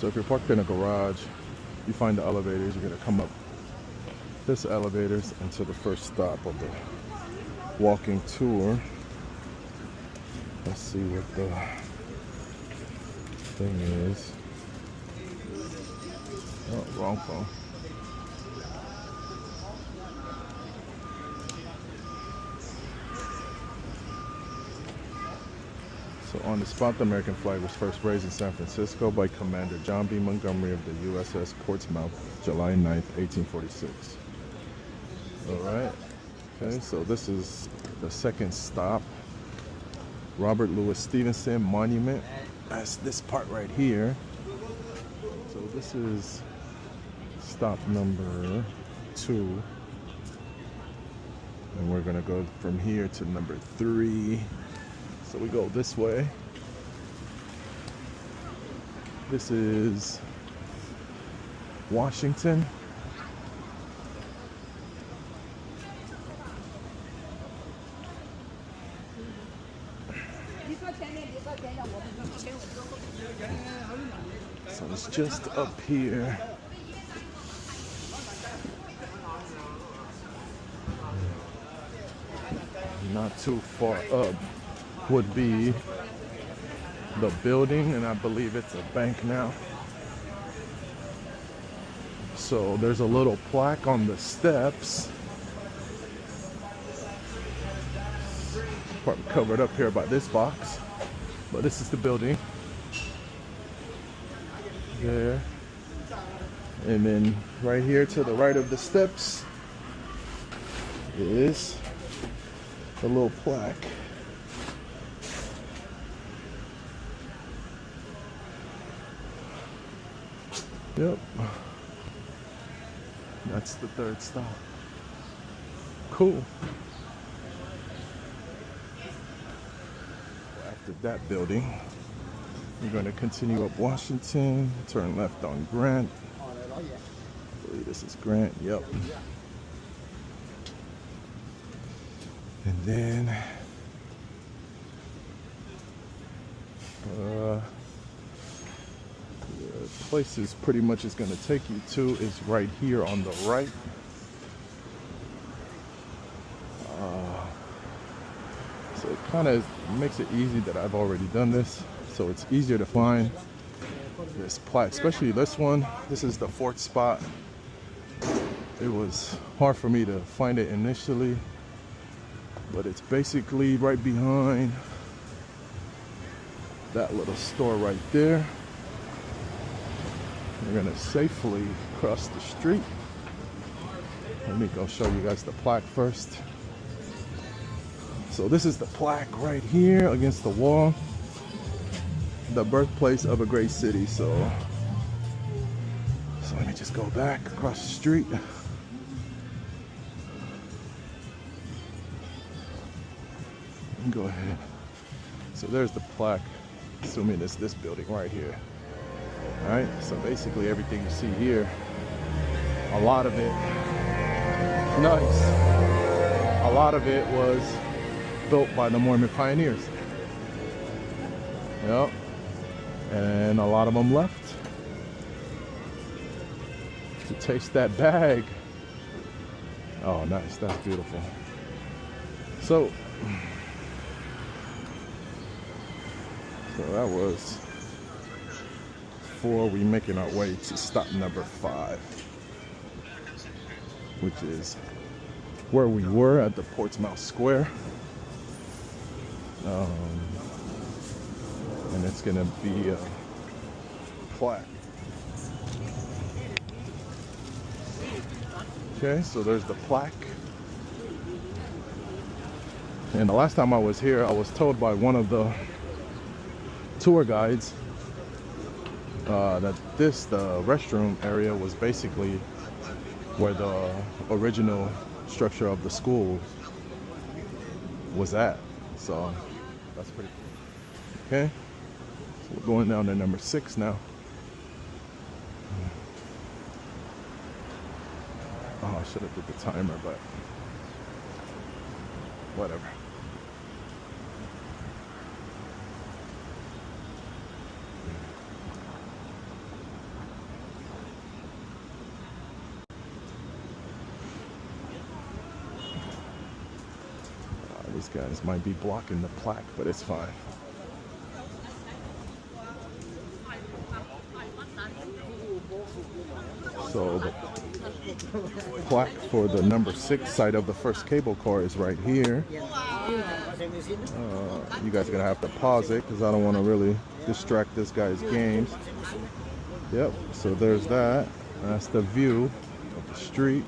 So if you're parked in a garage, you find the elevators, you're gonna come up this elevators until the first stop of the walking tour. Let's see what the thing is. Oh, wrong phone. So on the spot, the American flag was first raised in San Francisco by Commander John B. Montgomery of the USS Portsmouth, July 9th, 1846. All right. Okay, so this is the second stop. Robert Louis Stevenson Monument. That's this part right here. So this is stop number 2. And we're gonna go from here to number 3. So we go this way. This is Washington. So it's just up here. Not too far up would be the building, and I believe it's a bank now. So there's a little plaque on the steps. Probably covered up here by this box, but this is the building there. And then right here to the right of the steps is a little plaque. Yep. That's the third stop. Cool. After that building, we're going to continue up Washington, turn left on Grant. I believe this is Grant, yep. And then the places pretty much is going to take you to is right here on the right. So it kind of makes it easy that I've already done this, so it's easier to find this plaque, especially this one. This is the 4th spot. It was hard for me to find it initially, but it's basically right behind that little store right there. We're gonna safely cross the street. Let me go show you guys the plaque first. So this is the plaque right here against the wall. The birthplace of a great city. So let me just go back across the street. And go ahead. So there's the plaque, assuming it's this building right here. All right, so basically everything you see here, a lot of it, nice. A lot of it was built by the Mormon pioneers. Yep. And a lot of them left to taste that bag. Oh, nice. That's beautiful. So that was 4. We making our way to stop number 5, which is where we were at the Portsmouth Square. And it's gonna be a plaque. Okay, so there's the plaque. And the last time I was here, I was told by one of the tour guides that the restroom area was basically where the original structure of the school was at. So that's pretty cool. Okay, so we're going down to number 6 now. Oh, I should have put the timer, but whatever. These guys might be blocking the plaque, but it's fine. So the plaque for the number 6 side of the first cable car is right here. You guys are gonna have to pause it because I don't want to really distract this guy's games. Yep, so there's that. That's the view of the street.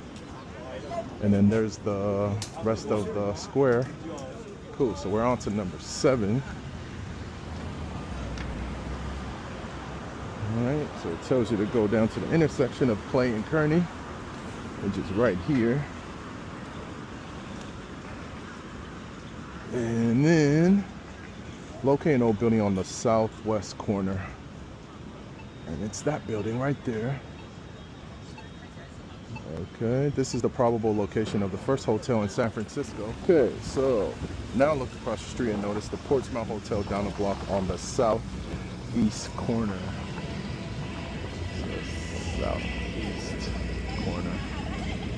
And then there's the rest of the square. Cool, so we're on to number 7. Alright, so it tells you to go down to the intersection of Clay and Kearney, which is right here. And then locate an old building on the southwest corner. And it's that building right there. Okay, this is the probable location of the first hotel in San Francisco. Okay, so now look across the street and notice the Portsmouth Hotel down the block on the southeast corner. So, southeast corner.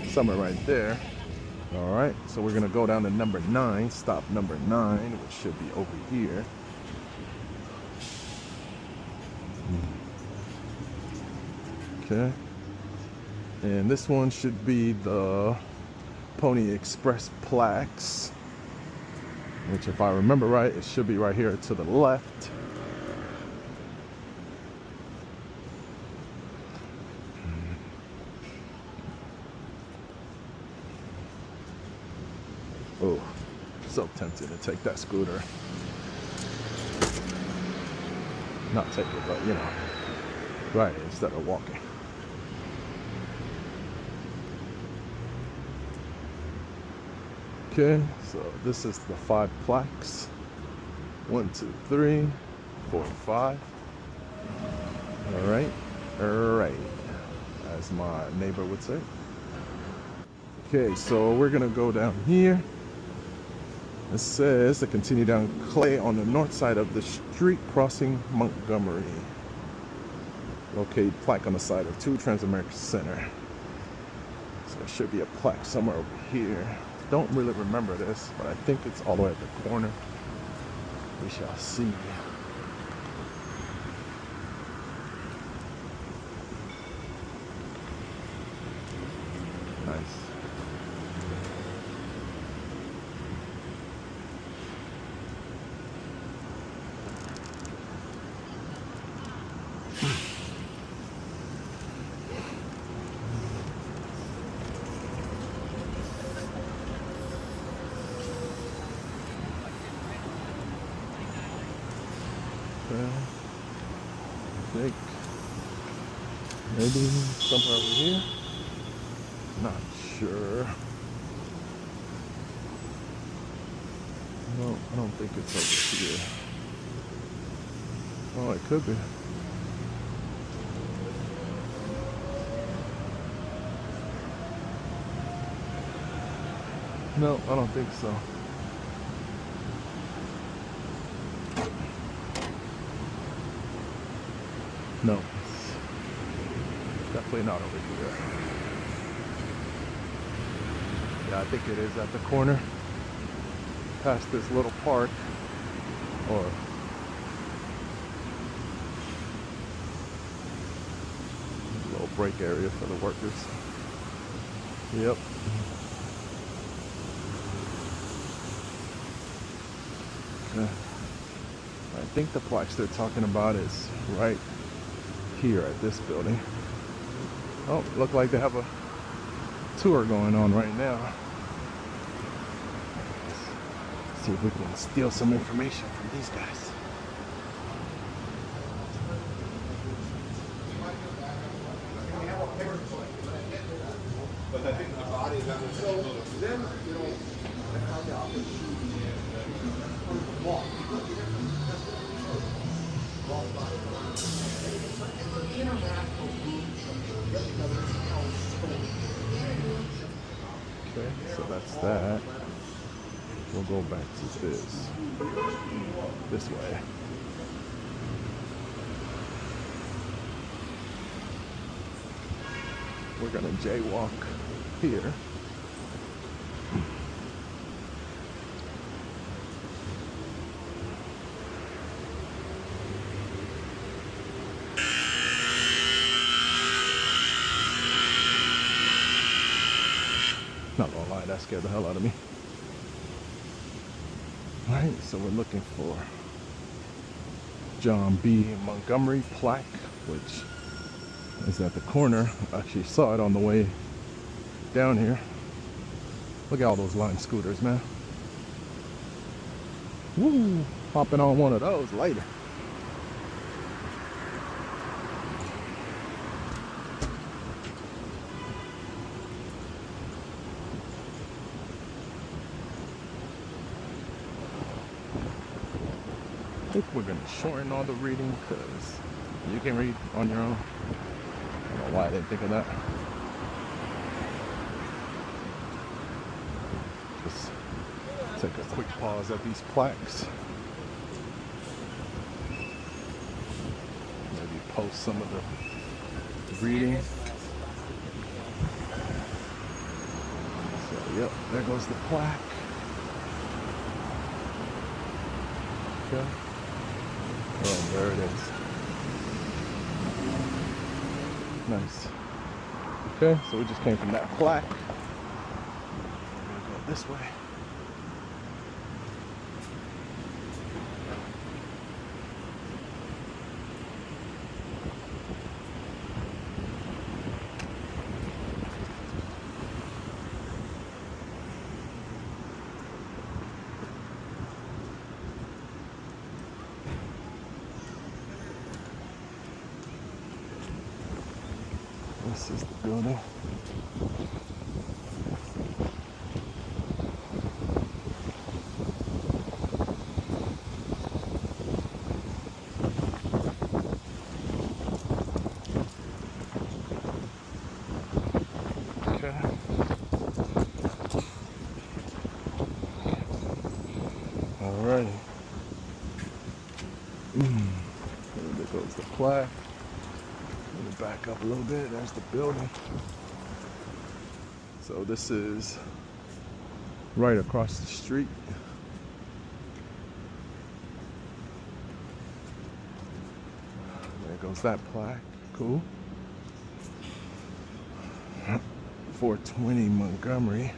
Somewhere right there. All right, so we're gonna go down to number 9, stop number 9, which should be over here. Okay. And this one should be the Pony Express plaques, which if I remember right, it should be right here to the left. Oh, so tempted to take that scooter. Not take it, but you know, ride it instead of walking. Okay, so this is the 5 plaques. 1, 2, 3, 4, 5. All right, as my neighbor would say. Okay, so we're gonna go down here. It says to continue down Clay on the north side of the street crossing Montgomery. Locate plaque on the side of 2 Transamerica Center. So there should be a plaque somewhere over here. Don't really remember this, but I think it's all the way at the corner. We shall see. Nice. I think maybe somewhere over here. Not sure. No, I don't think it's over here. Oh, it could be. No, I don't think so. No, it's definitely not over here. Yeah, I think it is at the corner, past this little park, or little break area for the workers. Yep. Okay. I think the plaques they're talking about is right here at this building. Oh, look like they have a tour going on right now. Let's see if we can steal some information from these guys. But I think the body is on the so then, you know, I found out that she walked. Okay, so that's that. We'll go back to this way. We're gonna jaywalk here. that scared the hell out of me. All right, so we're looking for John B. Montgomery plaque, which is at the corner. I actually saw it on the way down here. Look at all those Lime scooters, man. Woo! Hopping on one of those later. I think we're gonna shorten all the reading because you can read on your own. I don't know why I didn't think of that. Just take a quick pause at these plaques. Maybe post some of the reading. So, yep, there goes the plaque. Okay. Oh, there it is. Nice. Okay, so we just came from that plaque. We're gonna go this way. This is the building. Okay. Alrighty. There goes the plaque. Let me back up a little bit. There's the building. So this is right across the street. There goes that plaque. Cool. 420 Montgomery.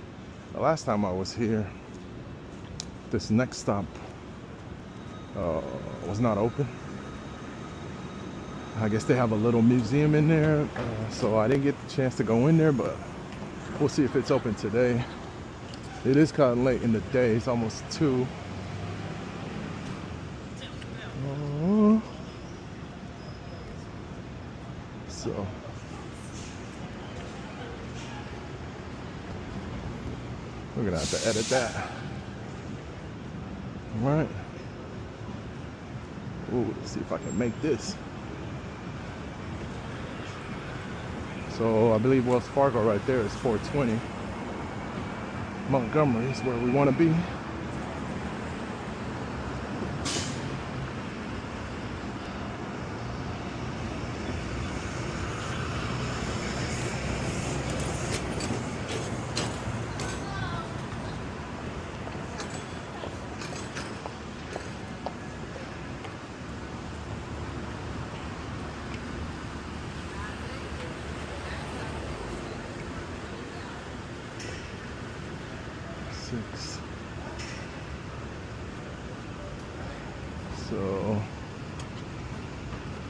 The last time I was here, this next stop was not open. I guess they have a little museum in there, so I didn't get the chance to go in there, but we'll see if it's open today. It is kind of late in the day. It's almost 2. So we're gonna have to edit that. All right. Ooh, let's see if I can make this. So I believe Wells Fargo right there is 420. Montgomery is where we want to be. So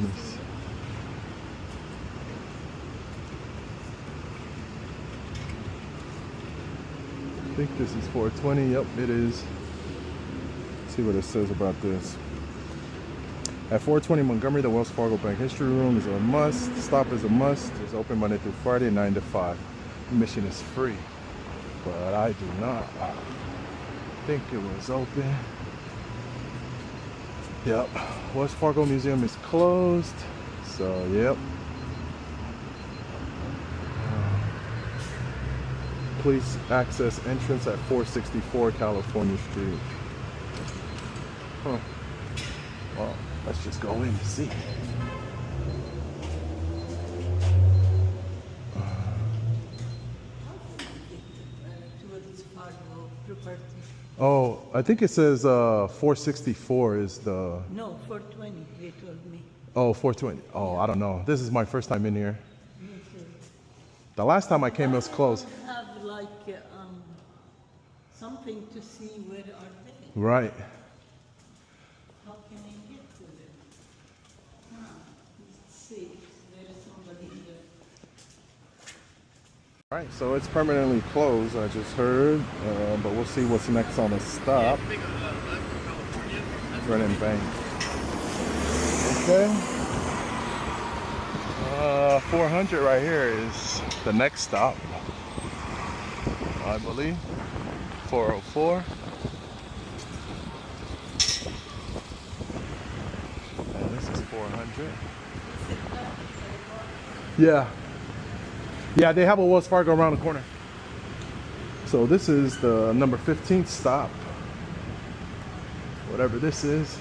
let's, I think this is 420. Yep, it is. Let's see what it says about this. At 420 Montgomery, the Wells Fargo Bank History Room is a must. Stop is a must. It's open Monday through Friday, 9 to 5. Admission is free, but I do not think it was open. Yep, Wells Fargo Museum is closed, so yep. Please access entrance at 464 California Street. Huh. Well, let's just go in and see. Oh, I think it says 464 is the... No, 420, they told me. Oh, 420. Oh, I don't know. This is my first time in here. The last time I came, it was closed. Have like something to see where are they. Right. How can I get to them? Let's see. There is somebody here. Right, so it's permanently closed, I just heard, but we'll see what's next on the stop. Brennan Bank. Okay. 400 right here is the next stop, I believe. 404. And this is 400. Yeah. Yeah, they have a Wells Fargo around the corner. So this is the number 15th stop. Whatever this is.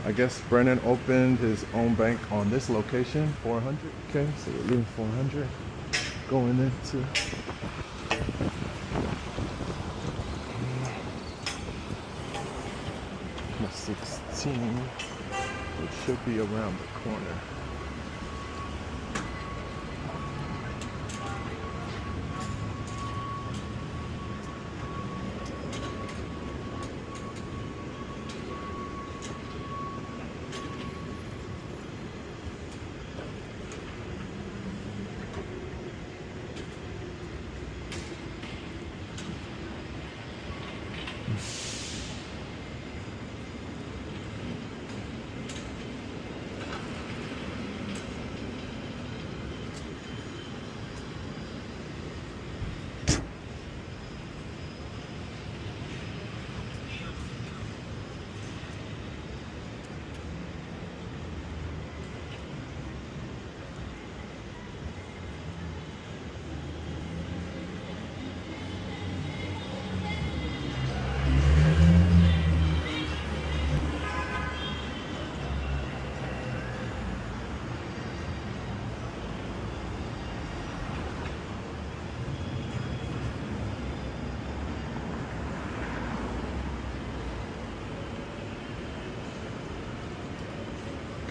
I guess Brennan opened his own bank on this location, 400. Okay, so we're leaving 400. Going into the 16, which should be around the corner.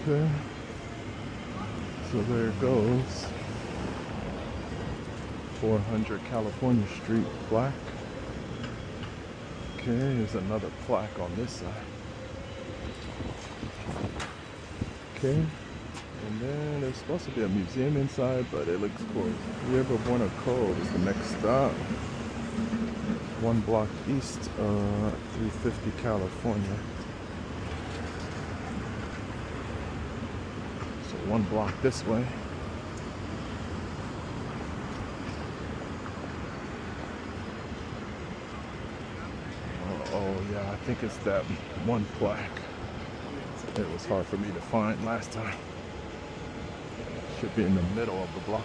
Okay, so there it goes. 400 California Street, black. Okay, there's another plaque on this side. Okay, and then there's supposed to be a museum inside, but it looks closed. Yerba Buena Cove is the next stop. 1 block east, 350 California. 1 block this way. Oh yeah, I think it's that one plaque. It was hard for me to find last time. Should be in the middle of the block.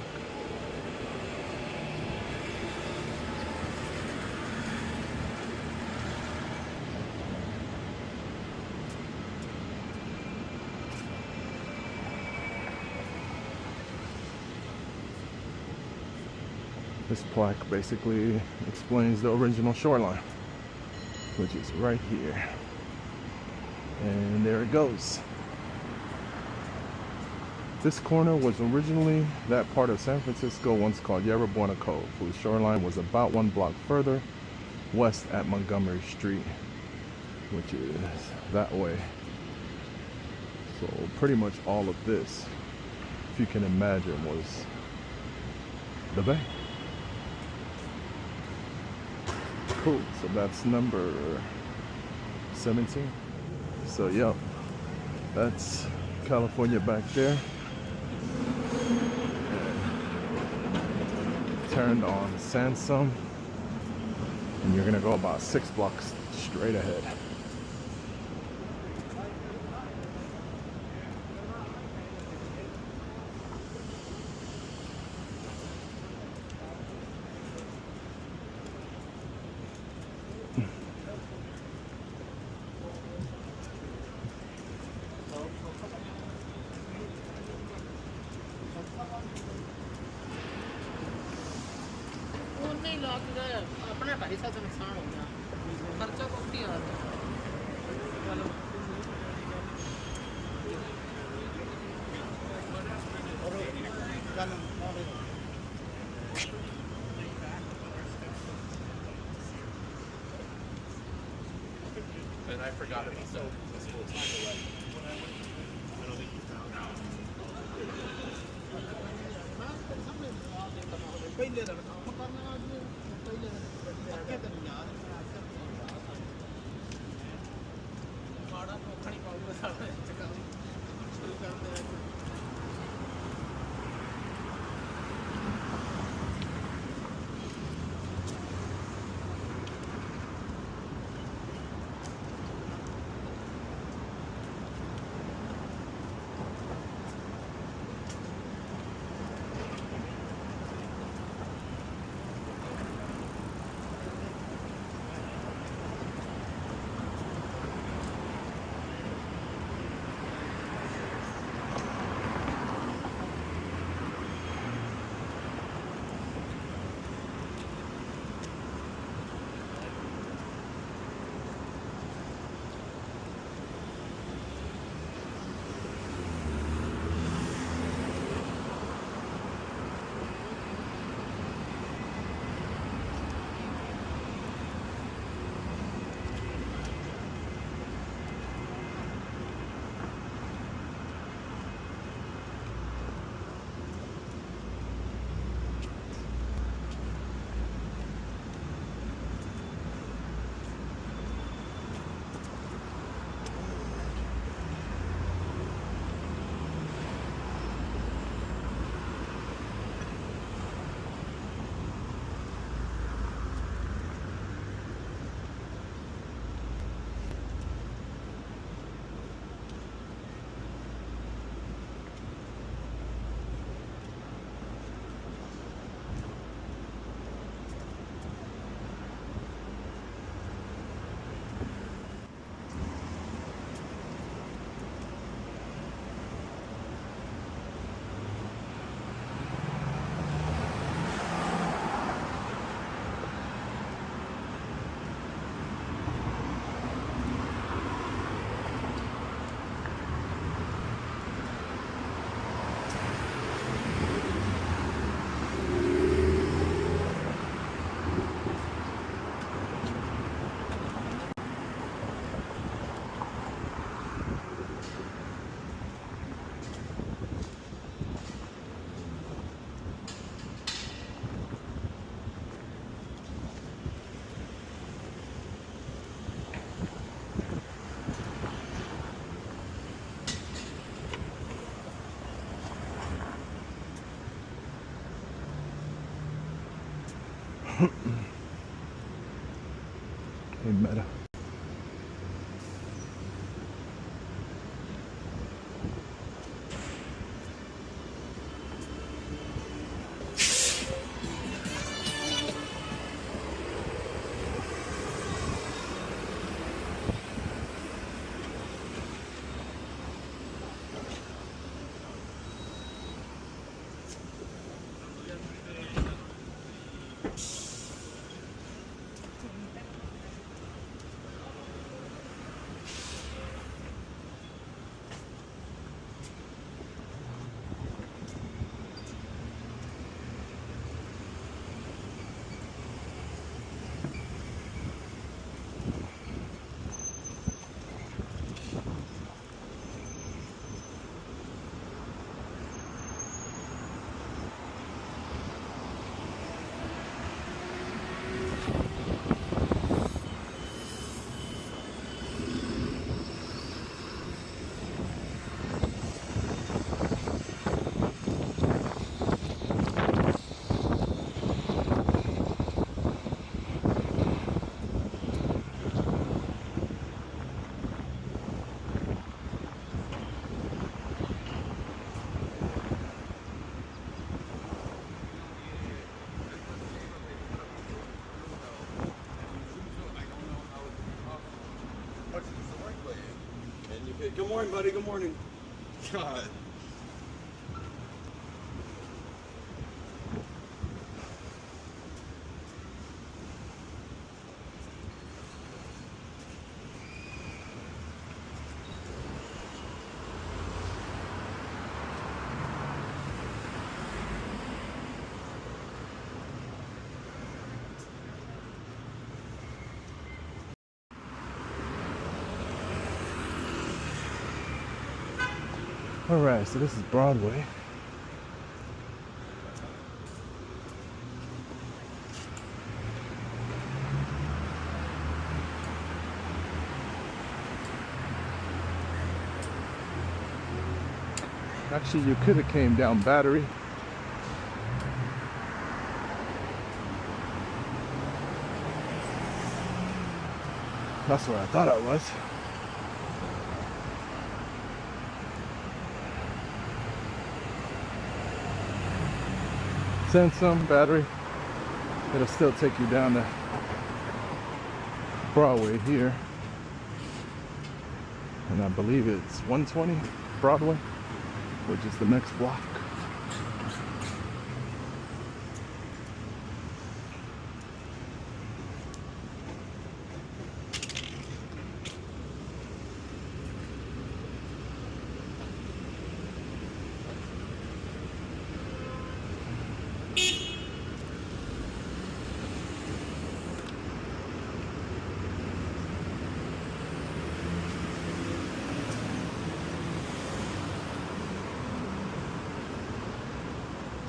This plaque basically explains the original shoreline, which is right here. And there it goes. This corner was originally that part of San Francisco once called Yerba Buena Cove, whose shoreline was about 1 block further west at Montgomery Street, which is that way. So pretty much all of this, if you can imagine, was the bay. Cool, so that's number 17. So yeah, that's California back there. Turned on Sansom, and you're gonna go about 6 blocks straight ahead. अपना ढाई साल से नुकसान हो गया खर्चा बहुत ही आ रहा है got to be so this full time away. ਪਹਿਲੇ ਦਿਨ ਕੰਮ ਕਰਨਾ ਅੱਜ ਪਹਿਲੇ ਦਿਨ ਅੱਗੇ ਦਿਨ ਯਾਦ ਮਾੜਾ ਧੋਖਾ ਨਹੀਂ ਪਾਊਗਾ ਸਾਡਾ ਚੱਕਰ ਸ਼ੁਰੂ ਕਰਦੇ ਆ Hey, Meta. Good morning, buddy. Good morning. God. Alright, so this is Broadway. Actually, you could have came down Battery. That's where I thought I was. Send some Battery. It'll still take you down to Broadway here. And I believe it's 120 Broadway, which is the next block.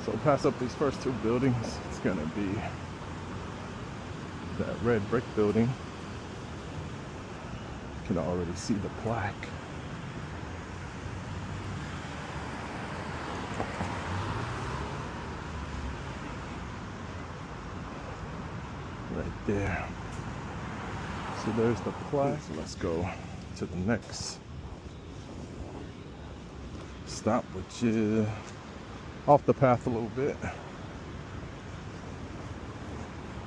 So pass up these first two buildings. It's gonna be that red brick building. You can already see the plaque. Right there. So there's the plaque. So let's go to the next stop, which is off the path a little bit,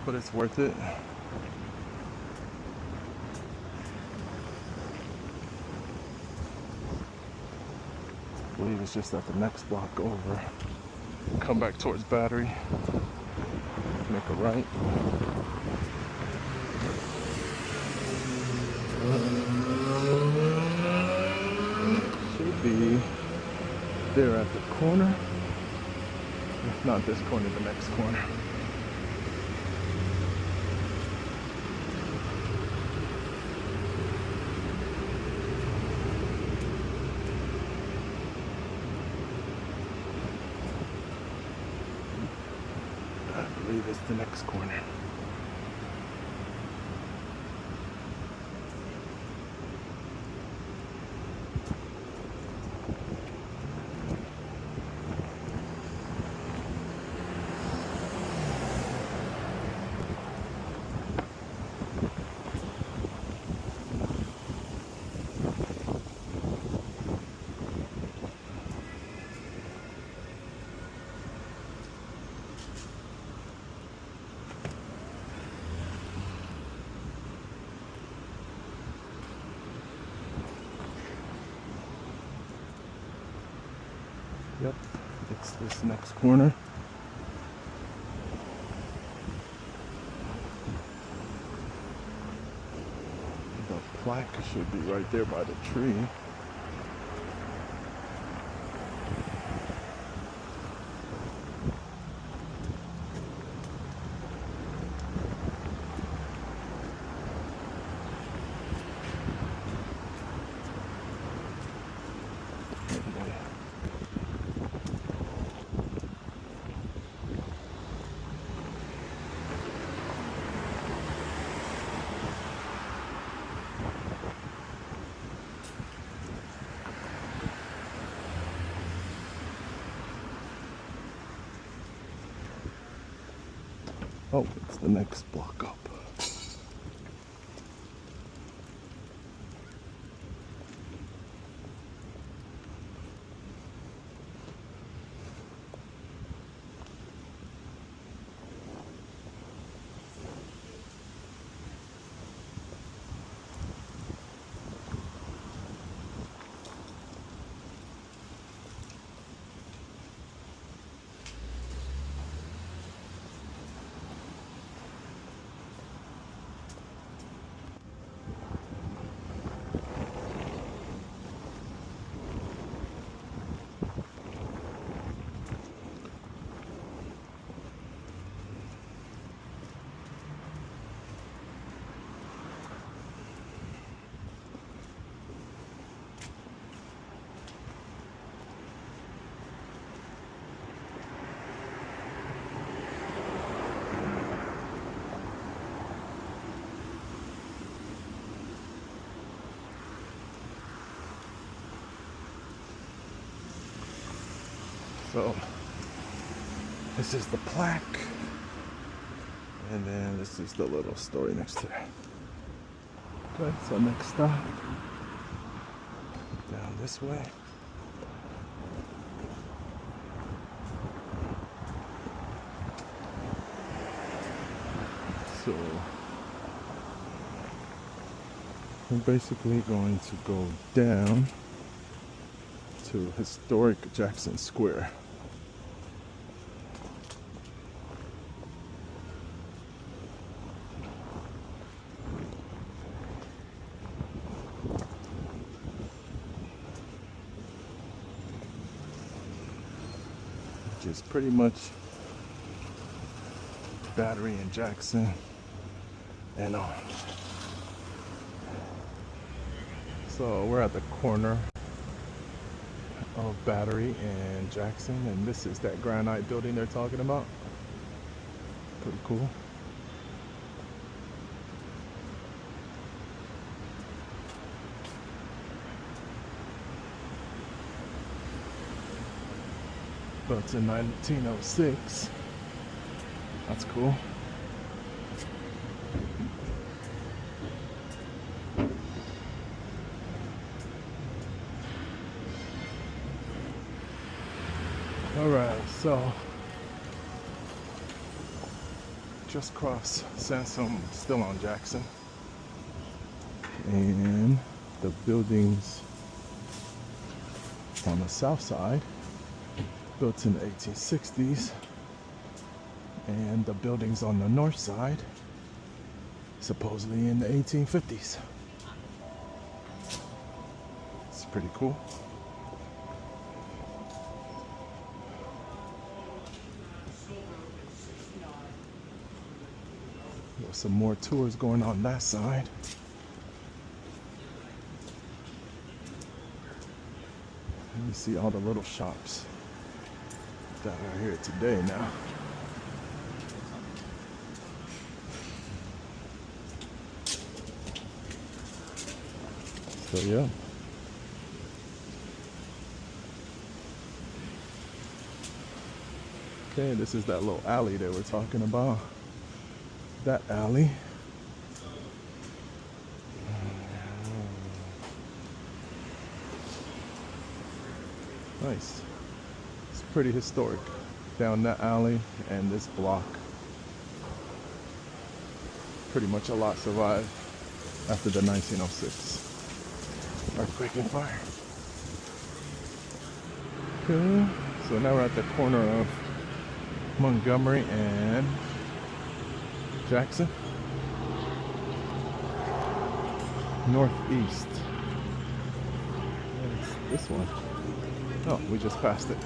but it's worth it. I believe it's just at the next block over. Come back towards Battery, make a right. Should be there at the corner. If not this corner, the next corner. I believe it's the next corner. Yep, it's this next corner. The plaque should be right there by the tree. Oh, it's the next block up. So this is the plaque, and then this is the little story next to it. Okay, so next stop, down this way. So we're basically going to go down to historic Jackson Square. Which is pretty much Battery and Jackson and on. So we're at the corner of Battery and Jackson, and this is that granite building they're talking about. Pretty cool. Built in 1906. That's cool. Alright, so just cross Sansom, still on Jackson. And the buildings on the south side, built in the 1860s. And the buildings on the north side, supposedly in the 1850s. It's pretty cool. There's some more tours going on that side. And you see all the little shops that are here today now. So yeah. Okay, this is that little alley that we're talking about. That alley. Nice. It's pretty historic. Down that alley and this block. Pretty much a lot survived after the 1906 earthquake and fire. Okay, so now we're at the corner of Montgomery and Jackson. Northeast. It's this one. Oh, we just passed it.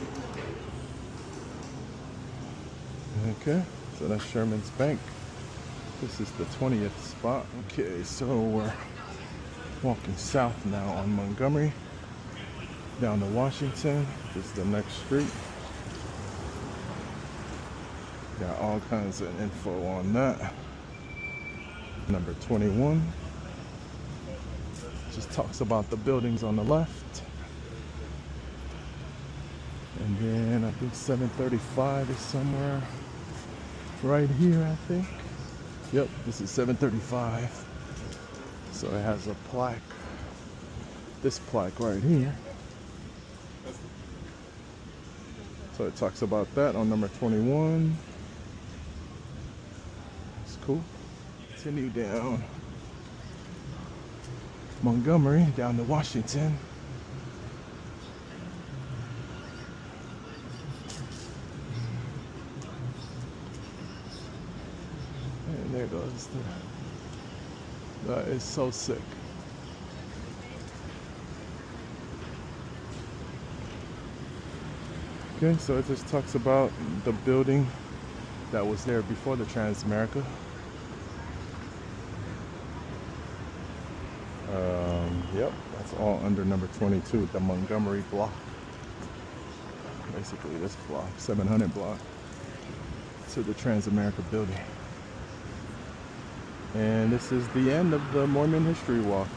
Okay, so that's Sherman's Bank. This is the 20th spot. Okay, so we're walking south now on Montgomery, down to Washington. This is the next street. Got all kinds of info on that. Number 21 just talks about the buildings on the left. And then I think 735 is somewhere right here, I think. Yep, this is 735. So it has a plaque, this plaque right here. So it talks about that on number 21. It's cool. Continue down Montgomery, down to Washington. And there goes that is so sick. Okay, so it just talks about the building that was there before the Transamerica. Yep, that's all under number 22, the Montgomery block. Basically this block, 700 block, to the Transamerica building. And this is the end of the Mormon History Walk.